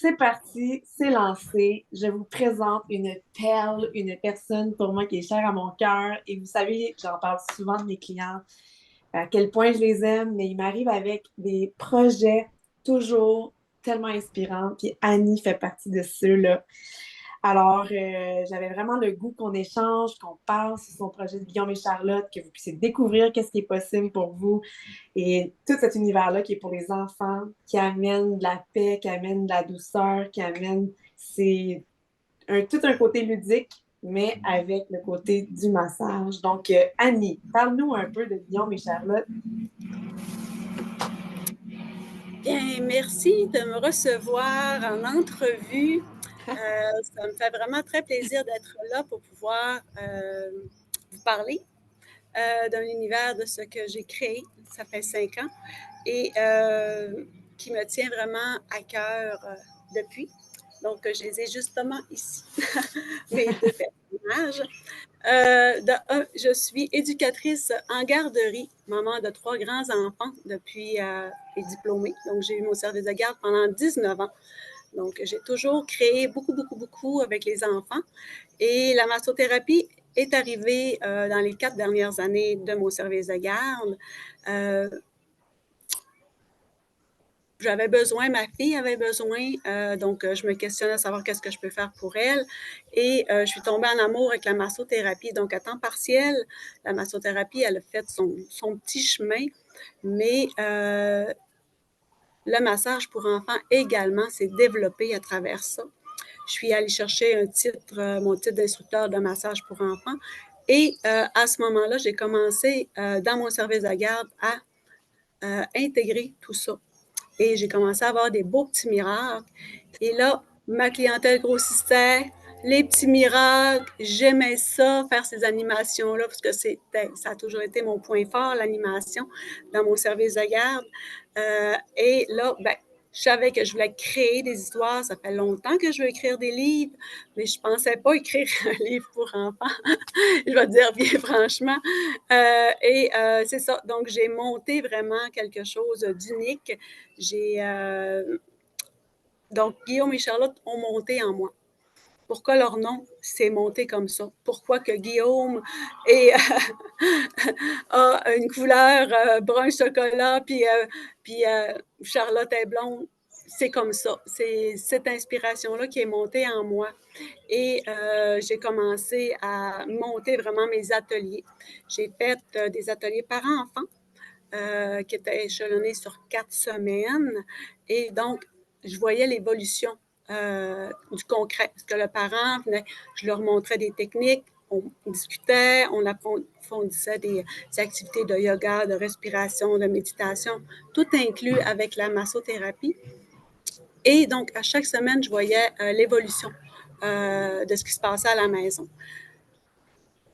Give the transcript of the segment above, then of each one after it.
c'est parti, c'est lancé. Je vous présente une perle, une personne pour moi qui est chère à mon cœur. Et vous savez, j'en parle souvent de mes clients, à quel point je les aime, mais ils m'arrivent avec des projets toujours tellement inspirants. Puis Annie fait partie de ceux-là. Alors, j'avais vraiment le goût qu'on échange, qu'on parle sur son projet de Guillaume et Charlotte, que vous puissiez découvrir qu'est-ce qui est possible pour vous et tout cet univers-là qui est pour les enfants, qui amène de la paix, qui amène de la douceur, qui amène, c'est tout un côté ludique, mais avec le côté du massage. Donc, Annie, parle-nous un peu de Guillaume et Charlotte. Bien, merci de me recevoir en entrevue. Ça me fait vraiment très plaisir d'être là pour pouvoir vous parler d'un univers de ce que j'ai créé, ça fait 5 ans, et qui me tient vraiment à cœur depuis. Donc, je les ai justement ici, mes deux personnages. Je suis éducatrice en garderie, maman de 3 grands-enfants depuis et diplômée. Donc, j'ai eu mon service de garde pendant 19 ans. Donc, j'ai toujours créé beaucoup, beaucoup, beaucoup avec les enfants. Et la massothérapie est arrivée dans les 4 dernières années de mon service de garde. J'avais besoin, ma fille avait besoin, donc je me questionnais à savoir qu'est-ce que je peux faire pour elle. Et je suis tombée en amour avec la massothérapie. Donc, à temps partiel, la massothérapie, elle a fait son petit chemin, mais le massage pour enfants également s'est développé à travers ça. Je suis allée chercher mon titre d'instructeur de massage pour enfants. Et à ce moment-là, j'ai commencé dans mon service de garde à intégrer tout ça. Et j'ai commencé à avoir des beaux petits miracles. Et là, ma clientèle grossissait, les petits miracles, j'aimais ça, faire ces animations-là, parce que ça a toujours été mon point fort, l'animation, dans mon service de garde. Et là, ben, je savais que je voulais créer des histoires. Ça fait longtemps que je veux écrire des livres, mais je ne pensais pas écrire un livre pour enfants. Je vais te dire bien franchement. C'est ça. Donc, j'ai monté vraiment quelque chose d'unique. Donc, Guillaume et Charlotte ont monté en moi. Pourquoi leur nom s'est monté comme ça? Pourquoi que Guillaume est, a une couleur brun chocolat, puis Charlotte est blonde? C'est comme ça. C'est cette inspiration-là qui est montée en moi. Et j'ai commencé à monter vraiment mes ateliers. J'ai fait des ateliers parents-enfants qui étaient échelonnés sur 4 semaines. Et donc, je voyais l'évolution du concret. Parce que le parent venait, je leur montrais des techniques, on discutait, on approfondissait des activités de yoga, de respiration, de méditation, tout inclus avec la massothérapie. Et donc, à chaque semaine, je voyais l'évolution de ce qui se passait à la maison.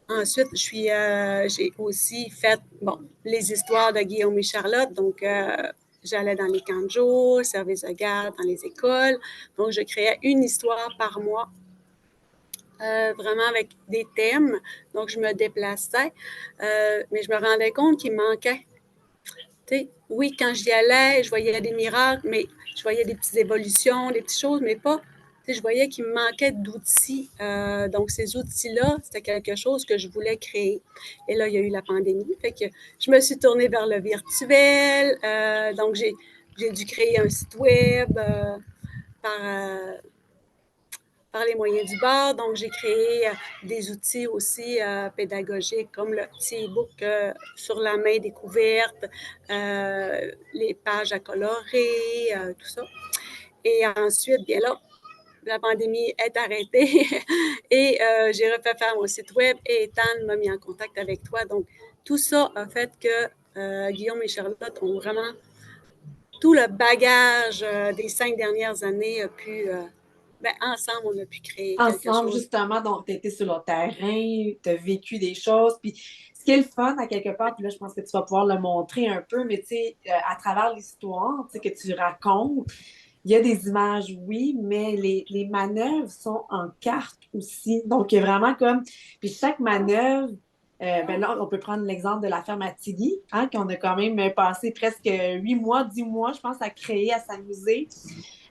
Ensuite, j'ai aussi fait les histoires de Guillaume et Charlotte. Donc, j'allais dans les camps de jour, service de garde, dans les écoles. Donc, je créais une histoire par mois, vraiment avec des thèmes. Donc, je me déplaçais, mais je me rendais compte qu'il me manquait. T'sais, oui, quand j'y allais, je voyais des miracles, mais je voyais des petites évolutions, des petites choses, mais pas. Je voyais qu'il me manquait d'outils. Donc, ces outils-là, c'était quelque chose que je voulais créer. Et là, il y a eu la pandémie. Fait que je me suis tournée vers le virtuel. Donc, j'ai dû créer un site web par, par les moyens du bord. Donc, j'ai créé des outils aussi pédagogiques comme le petit e-book sur la main découverte, les pages à colorer, tout ça. Et ensuite, bien là, la pandémie est arrêtée et j'ai refait faire mon site web et Ethan m'a mis en contact avec toi. Donc, tout ça a fait que Guillaume et Charlotte ont vraiment tout le bagage des 5 dernières années a pu ensemble, on a pu créer quelque Ensemble, chose. justement, donc, tu été sur le terrain, tu as vécu des choses. Puis, ce qui est le fun, à quelque part, puis là, je pense que tu vas pouvoir le montrer un peu, mais tu sais, à travers l'histoire, tu sais, que tu racontes, il y a des images, oui, mais les manœuvres sont en carte aussi. Donc, il y a vraiment comme. Puis, chaque manœuvre Ben là, on peut prendre l'exemple de la ferme à Tigui, hein, qu'on a quand même passé presque 8 mois, 10 mois, je pense, à créer, à s'amuser.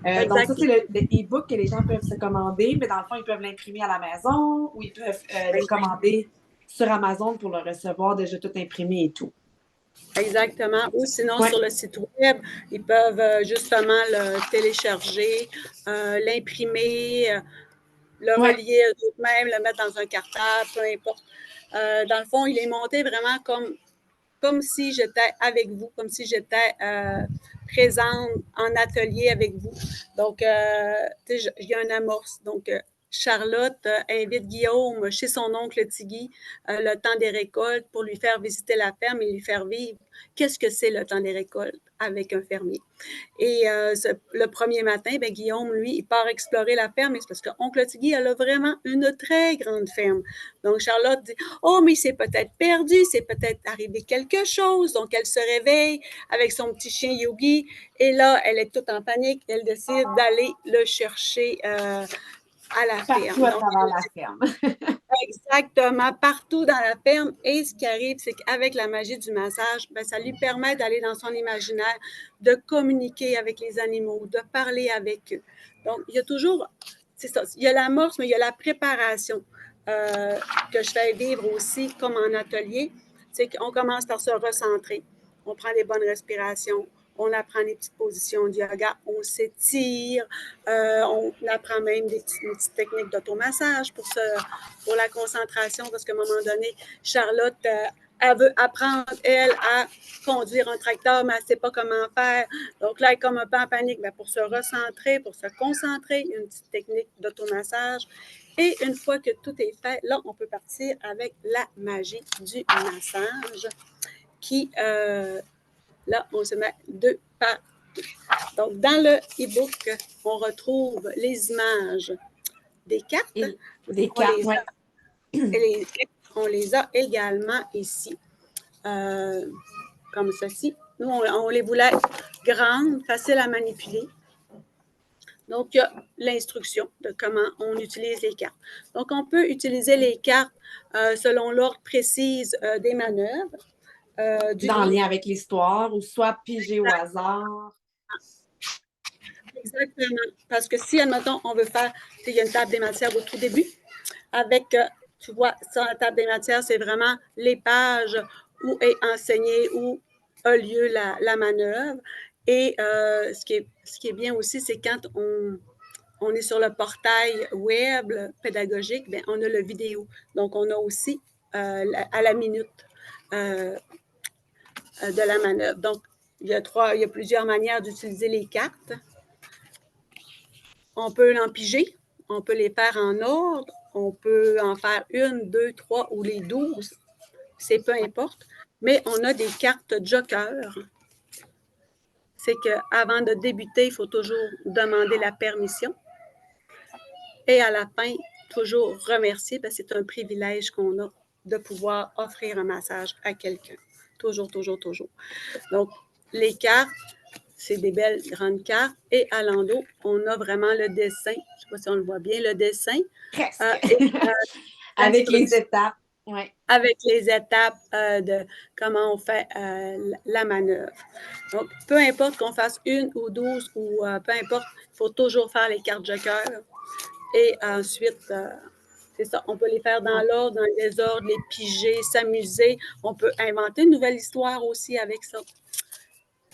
Donc, ça, Exact. c'est le e-book que les gens peuvent se commander, mais dans le fond, ils peuvent l'imprimer à la maison ou ils peuvent le commander sur Amazon pour le recevoir déjà tout imprimé et tout. Exactement. Ou sinon, Ouais, sur le site web, ils peuvent justement le télécharger, l'imprimer, le ouais, relier eux-mêmes, le mettre dans un cartable, peu importe. Dans le fond, il est monté vraiment comme si j'étais avec vous, comme si j'étais présente en atelier avec vous. Donc, il y a un amorce. Donc, Charlotte invite Guillaume chez son oncle Tigui le temps des récoltes pour lui faire visiter la ferme et lui faire vivre qu'est-ce que c'est le temps des récoltes avec un fermier. Et le premier matin, ben, Guillaume, lui, il part explorer la ferme. Et c'est parce que oncle Tigui, elle a vraiment une très grande ferme. Donc, Charlotte dit, oh, mais c'est peut-être perdu, c'est peut-être arrivé quelque chose. Donc, elle se réveille avec son petit chien Yogi. Et là, elle est toute en panique. Elle décide d'aller le chercher à la partout ferme. à Donc, travers la ferme. exactement, partout dans la ferme. Et ce qui arrive, c'est qu'avec la magie du massage, ben, ça lui permet d'aller dans son imaginaire, de communiquer avec les animaux, de parler avec eux. Donc, il y a toujours, c'est ça, il y a l'amorce, mais il y a la préparation euh, que je fais vivre aussi, comme en atelier. C'est qu'on commence par se recentrer. On prend des bonnes respirations, on apprend des petites positions de yoga, on s'étire, on apprend même une petite technique d'automassage pour la concentration, parce qu'à un moment donné, Charlotte, elle veut apprendre, elle, à conduire un tracteur, mais elle ne sait pas comment faire. Donc là, elle est comme un peu en panique. Mais pour se recentrer, pour se concentrer, une petite technique d'automassage. Et une fois que tout est fait, là, on peut partir avec la magie du massage qui, là, on se met deux par deux. Donc, dans le e-book, on retrouve les images des cartes. Et des On cartes, les a, ouais. les, on les a également ici, euh, comme ceci. Nous, on les voulait grandes, faciles à manipuler. Donc, il y a l'instruction de comment on utilise les cartes. Donc, on peut utiliser les cartes selon l'ordre précis des manœuvres du Dans le livre. lien avec l'histoire, ou soit pigé au hasard. Exactement. Parce que si, admettons, on veut faire, il y a une table des matières au tout début, avec, tu vois, sur la table des matières, c'est vraiment les pages où est enseignée, où a lieu la manœuvre. Et ce qui est bien aussi, c'est quand on est sur le portail web pédagogique, bien, on a le vidéo. Donc, on a aussi à la minute euh, de la manœuvre. Donc, il y a plusieurs manières d'utiliser les cartes. On peut l'empiger, on peut les faire en ordre, on peut en faire une, deux, trois ou les 12, c'est peu importe. Mais on a des cartes joker. C'est qu'avant de débuter, il faut toujours demander la permission. Et à la fin, toujours remercier, parce que c'est un privilège qu'on a de pouvoir offrir un massage à quelqu'un. Toujours, toujours, toujours. Donc, les cartes, c'est des belles grandes cartes. Et à l'endos, on a vraiment le dessin. Je ne sais pas si on le voit bien, le dessin. Presque. Et Avec les l'instruction étapes. Ouais. avec les étapes de comment on fait la manœuvre. Donc, peu importe qu'on fasse une ou 12 ou peu importe, il faut toujours faire les cartes joker. Et ensuite, c'est ça, on peut les faire dans Ouais. l'ordre, dans le désordre, les piger, s'amuser. On peut inventer une nouvelle histoire aussi avec ça.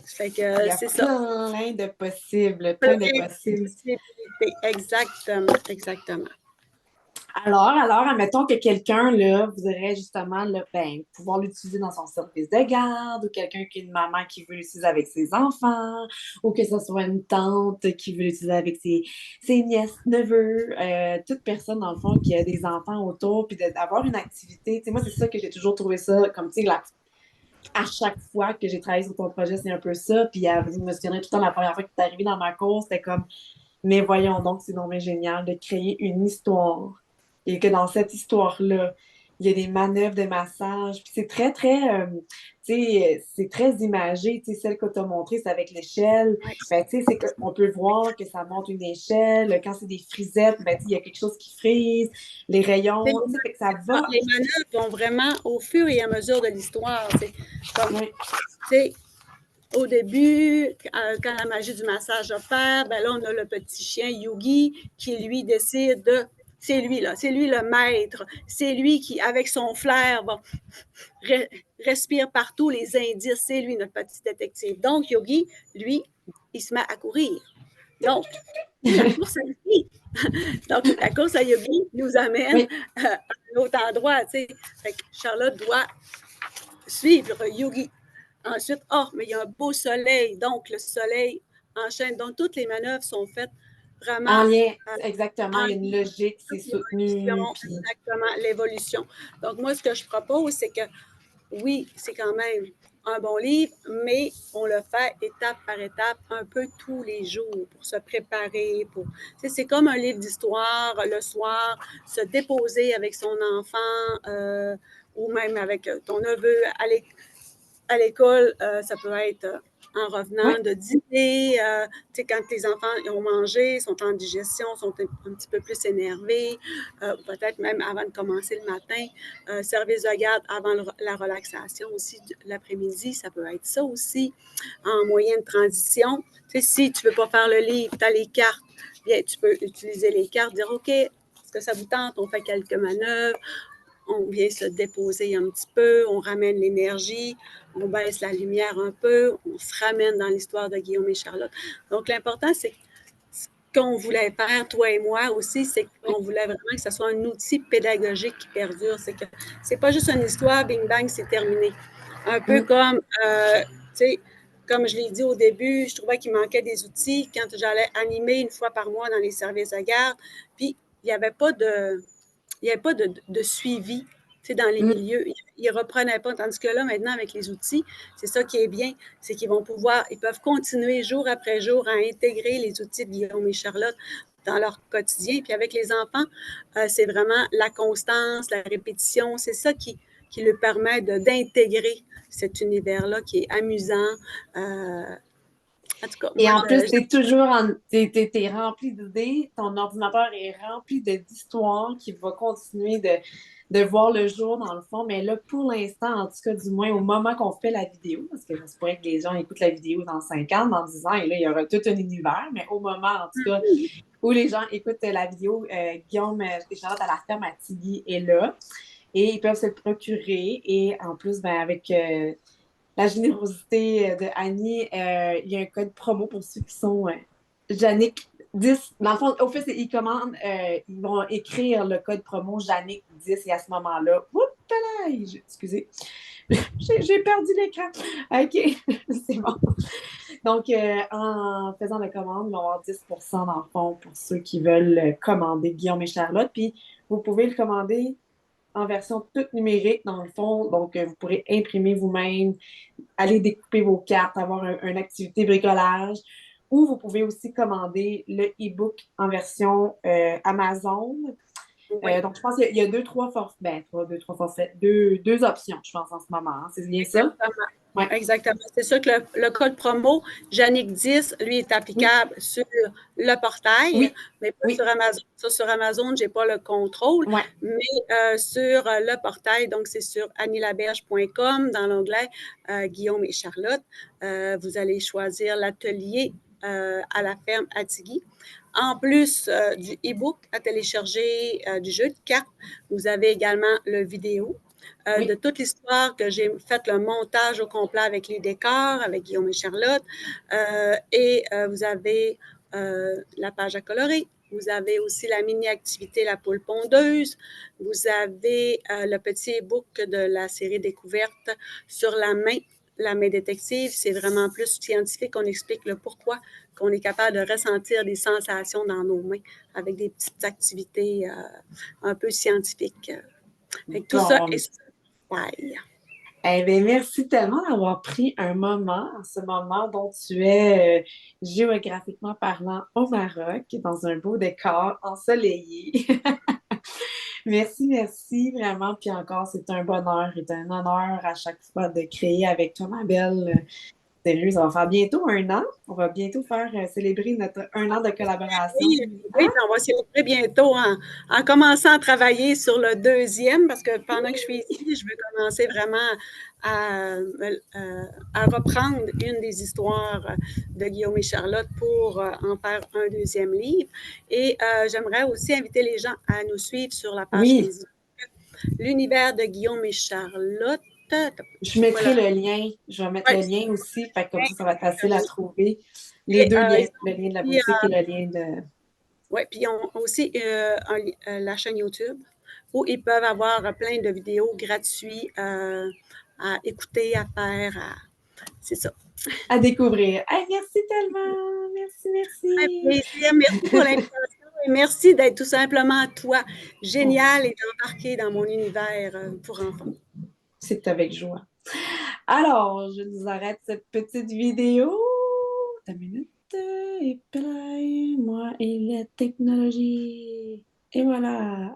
Fait Il y que a c'est ça. plein de possibles, Plein plein de de possibles. possibilités. Exactement, exactement. Alors, admettons que quelqu'un, là, voudrait justement, là, ben, pouvoir l'utiliser dans son service de garde, ou quelqu'un qui est une maman qui veut l'utiliser avec ses enfants, ou que ce soit une tante qui veut l'utiliser avec ses nièces, neveux, toute personne, dans le fond, qui a des enfants autour, puis d'avoir une activité. Tu sais, moi, c'est ça que j'ai toujours trouvé ça, comme, tu sais, à chaque fois que j'ai travaillé sur ton projet, c'est un peu ça. Puis, je me souviendrai tout le temps, la première fois que tu es arrivé dans ma course, c'était comme, mais voyons donc, c'est donc génial de créer une histoire et que dans cette histoire-là, il y a des manœuvres de massage. Puis c'est très, très, tu sais, c'est très imagé. Tu sais, celle que tu as montrée, c'est avec l'échelle. Ouais. Ben, tu sais, on peut voir que ça monte une échelle. Quand c'est des frisettes, ben, tu sais, il y a quelque chose qui frise. Les Tu sais, rayons, tu sais, fait que ça va. les manœuvres vont vraiment au fur et à mesure de l'histoire. Comme, Oui, tu sais, au début, quand la magie du massage opère, ben là, on a le petit chien Yugi qui, lui, décide de... C'est lui, là. C'est lui le maître. C'est lui qui, avec son flair, va respire partout les indices. C'est lui, notre petit détective. Donc, Yogi, lui, il se met à courir. Donc, la course à Yogi, donc, la course à Yogi nous amène oui. à un autre endroit. Fait que Charlotte doit suivre Yogi. Ensuite, oh, mais il y a un beau soleil. Donc, le soleil enchaîne. Donc, toutes les manœuvres sont faites vraiment En lien, euh, exactement. en Il y a une logique, c'est soutenu. l'évolution, Puis, exactement, l'évolution. Donc, moi, ce que je propose, c'est que oui, c'est quand même un bon livre, mais on le fait étape par étape, un peu tous les jours pour se préparer. C'est comme un livre d'histoire le soir, se déposer avec son enfant ou même avec ton neveu à l'école, ça peut être en revenant ouais. de dîner, quand tes enfants ont mangé, sont en digestion, sont un petit peu plus énervés, peut-être même avant de commencer le matin, service de garde avant la relaxation aussi l'après-midi, ça peut être ça aussi, en moyen de transition. Si tu ne veux pas faire le livre, tu as les cartes, bien, tu peux utiliser les cartes, dire OK, est-ce que ça vous tente? On fait quelques manœuvres, on vient se déposer un petit peu, on ramène l'énergie, on baisse la lumière un peu, on se ramène dans l'histoire de Guillaume et Charlotte. Donc, l'important, c'est ce qu'on voulait faire, toi et moi aussi, c'est qu'on voulait vraiment que ce soit un outil pédagogique qui perdure. C'est que c'est pas juste une histoire, bing bang, c'est terminé. Un peu Mm. comme, tu sais, comme je l'ai dit au début, je trouvais qu'il manquait des outils quand j'allais animer une fois par mois dans les services de garde. Puis, il n'y avait pas de, il n'y avait pas de suivi dans les Mm. milieux. Ils ne reprenaient pas. Tandis que là, maintenant, avec les outils, c'est ça qui est bien, c'est qu'ils vont pouvoir, ils peuvent continuer jour après jour à intégrer les outils de Guillaume et Charlotte dans leur quotidien. Puis avec les enfants, c'est vraiment la constance, la répétition, c'est ça qui leur permet d'intégrer cet univers-là qui est amusant. En tout cas, Et moi, en plus, t'es rempli d'idées, ton ordinateur est rempli d'histoires qui va continuer de voir le jour dans le fond. Mais là, pour l'instant, en tout cas, du moins au moment qu'on fait la vidéo, parce que ça se pourrait que les gens écoutent la vidéo dans 5 ans, dans 10 ans, et là, il y aura tout un univers. Mais au moment, en tout cas, où les gens écoutent la vidéo, Guillaume et Charlotte à la ferme à Tigui est là. Et ils peuvent se le procurer. Et en plus, ben, avec la générosité de Annie, il y a un code promo pour ceux qui sont Jannick 10. Dans le fond, au fait, ils commandent, ils vont écrire le code promo Jannick 10 et à ce moment-là, excusez, j'ai perdu l'écran. OK, c'est bon. Donc, en faisant la commande, ils vont avoir 10% dans le fond pour ceux qui veulent commander Guillaume et Charlotte. Puis, vous pouvez le commander en version toute numérique, dans le fond. Donc, vous pourrez imprimer vous-même, aller découper vos cartes, avoir une activité bricolage. Ou vous pouvez aussi commander le e-book en version Amazon. oui, Donc, je pense qu'il y a deux, trois forfaits, trois forfaits, deux options, je pense, en ce moment. Hein. C'est bien ça? exactement. Ouais. Exactement. C'est sûr que le code promo, Jannick 10, lui, est Oui, applicable sur le portail, oui, mais pas oui, sur Amazon. Ça, sur Amazon, je n'ai pas le contrôle, ouais. mais sur le portail, donc c'est sur annielaberge.com, dans l'onglet Guillaume et Charlotte. Vous allez choisir l'atelier à la ferme Attigui. En plus du e-book à télécharger, du jeu de cartes, vous avez également le vidéo de Oui, toute l'histoire que j'ai fait le montage au complet avec les décors, avec Guillaume et Charlotte. Vous avez la page à colorer. Vous avez aussi la mini-activité La poule pondeuse. Vous avez le petit book de la série découverte sur la main détective. C'est vraiment plus scientifique. On explique le pourquoi qu'on est capable de ressentir des sensations dans nos mains avec des petites activités un peu scientifiques. Fait que tout ça bon. est pareil. Eh bien, merci tellement d'avoir pris un moment, ce moment dont tu es géographiquement parlant au Maroc, dans un beau décor ensoleillé. Merci, merci, vraiment. Puis encore, c'est un bonheur et un honneur à chaque fois de créer avec toi, ma belle. Sérieux, ça va faire bientôt 1 an. On va bientôt faire célébrer notre 1 an de collaboration. Oui, oui, puis on va célébrer bientôt en commençant à travailler sur le deuxième, parce que pendant que je suis ici, je veux commencer vraiment à, à reprendre une des histoires de Guillaume et Charlotte pour en faire un deuxième livre. Et j'aimerais aussi inviter les gens à nous suivre sur la page Oui, Facebook, l'univers de Guillaume et Charlotte. je C'est quoi mettrai là? le lien. Je vais mettre Ouais, le lien aussi. Fait que comme ça va être facile à trouver. Les et, deux ils liens, le ont lien de la aussi, boutique et le lien de. ouais, puis ils ont aussi la chaîne YouTube où ils peuvent avoir plein de vidéos gratuites à écouter, à faire. C'est ça. À découvrir. Hey, merci tellement. Merci, Un merci. plaisir. Merci pour l'invitation et merci d'être tout simplement toi. Génial et d'embarquer dans mon univers pour enfants. C'est avec joie. Alors, je nous arrête cette petite vidéo. Ta minute. Et puis, moi et la technologie. Et voilà.